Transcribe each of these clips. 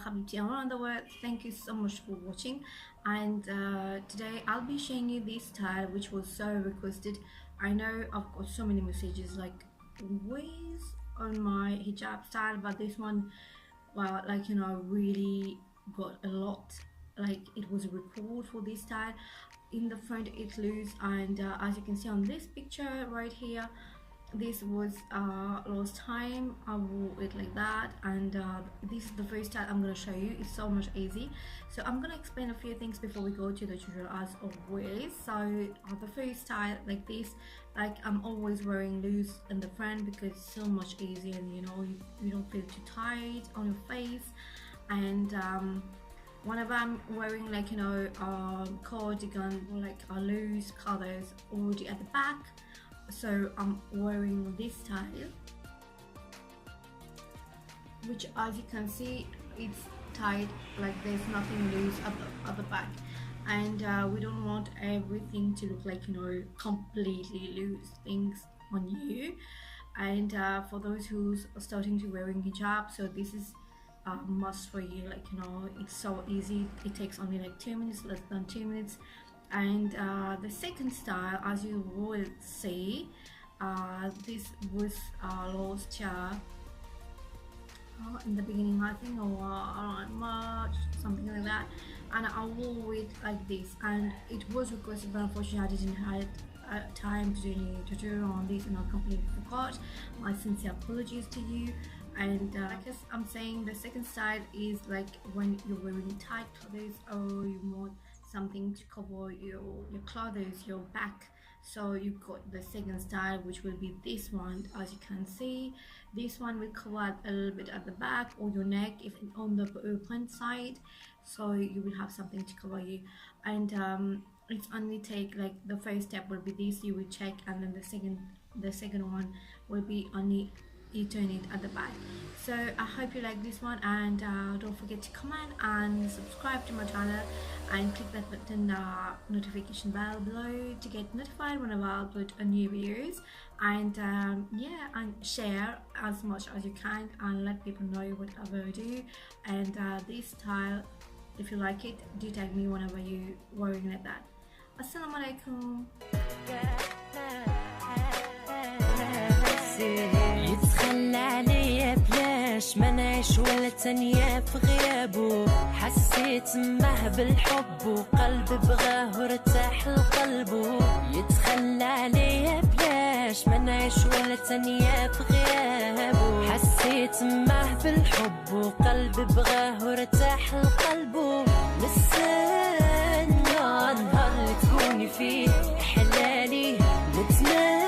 Habibti around the world. Thank you so much for watching, and today I'll be showing you this style which was so requested. I know I've got so many messages like always on my hijab style, but this one, well, like, you know, I really got a lot. Like, it was a record for this style. In the front it's loose, and as you can see on this picture right here, this was last time I wore it like that, and this is the first style I'm gonna show you. It's so much easy, so I'm gonna explain a few things before we go to the tutorial as always. So the first style like this, like I'm always wearing loose in the front because it's so much easier, and you know, you don't feel too tight on your face. And whenever I'm wearing, like, you know, cardigan or like a loose colors already at the back, so I'm wearing this style, which as you can see it's tight, like there's nothing loose at the back, and we don't want everything to look like, you know, completely loose things on you. And for those who's starting to wearing hijab, so this is a must for you. Like, you know, it's so easy, it takes only like 2 minutes, less than 2 minutes. And the second style, as you will see, this was last year in the beginning, I think, or around March, something like that, and I wore it like this, and it was requested, but unfortunately I didn't have time to do any tutorial on this, and I completely forgot. My sincere apologies to you. And like I'm saying, the second style is like when you're wearing tight clothes, or you want something to cover your clothes, your back. So you got the second style, which will be this one. As you can see, this one will cover a little bit at the back or your neck if on the open side, so you will have something to cover you. And it's only take, like, the first step will be this, you will check, and then the second one will be only you turn it at the back. So I hope you like this one, and don't forget to comment and subscribe to my channel, and click that button, notification bell below, to get notified whenever I upload a new videos. And yeah, and share as much as you can, and let people know whatever I do. And this style, if you like it, do tag me whenever you wearing like that. Assalamu alaikum. يتخلى عليا بلاش ما نعيش ولا تانية في غيابه، حسيت معه بالحب وقلبي بغاه وارتاح لقلبه. يتخلى عليا بلاش ما نعيش ولا تانية في غيابه، حسيت معه بالحب وقلبي بغاه وارتاح لقلبه. نستنى نهار اللي تكوني فيه حلالي، نتمنى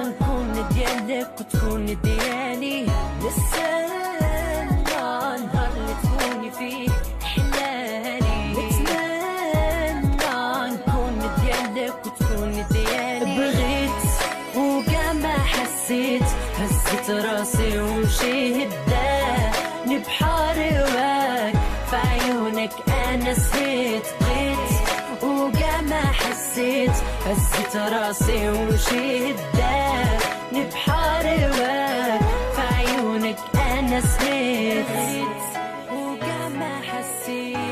نكون ديالك وتكون ديالي. نستنى نهار اللي تكوني فيه حلالي، نتمنى نكون ديالك وتكون ديالي. بغيت وكاع ما حسيت، هزت راسي ومشيت داني بحار هواك، في عيونك انا سهيت. بغيت وكاع ما حسيت، هزت راسي ومشيت داني بحار هواك، في عيونك انا سهيت. وكاع ما حسيت،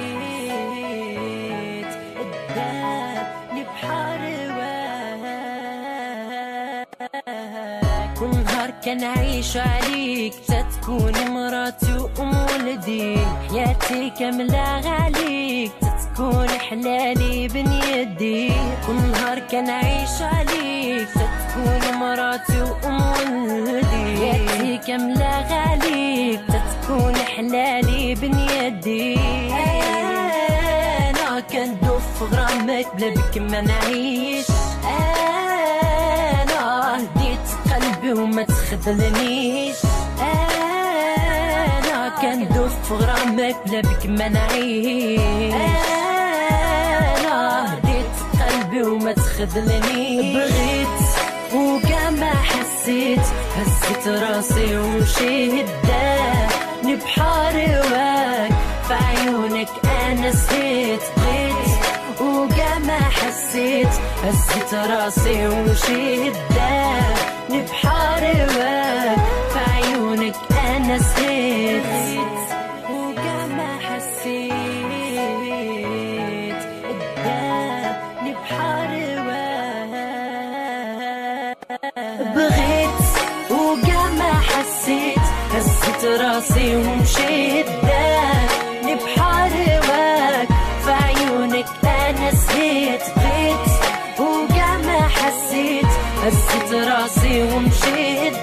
داني بحار هواك. كل نهار كنعيش عليك، تتكون مراتي وام ولدي، حياتي كاملة عليك، تتكون حلالي بن يدي. كل نهار كنعيش عليك، تتكون مراتي وام ولدي، حياتي كاملة عليك، تتكون حلالي بن يدي. انا كندوب في غرامك، بلا بك ما نعيش. انا هديت قلبي وما تخذلنيش. انا كندوب في غرامك، بلا بك ما نعيش. انا هديت قلبي وما تخذلنيش. بغيت وكاع ما حسيت، هزت راسي ومشيت داني بحار هواك، في عيونك انا سهيت. بغيت وكاع ما حسيت، هزت راسي ومشيت داني بحار هواك، في عيونك انا سهيت. ومشيت داني بحار هواك في عيونك انا سهيت بيت وقع ما حسيت هزيت راسي ومشيت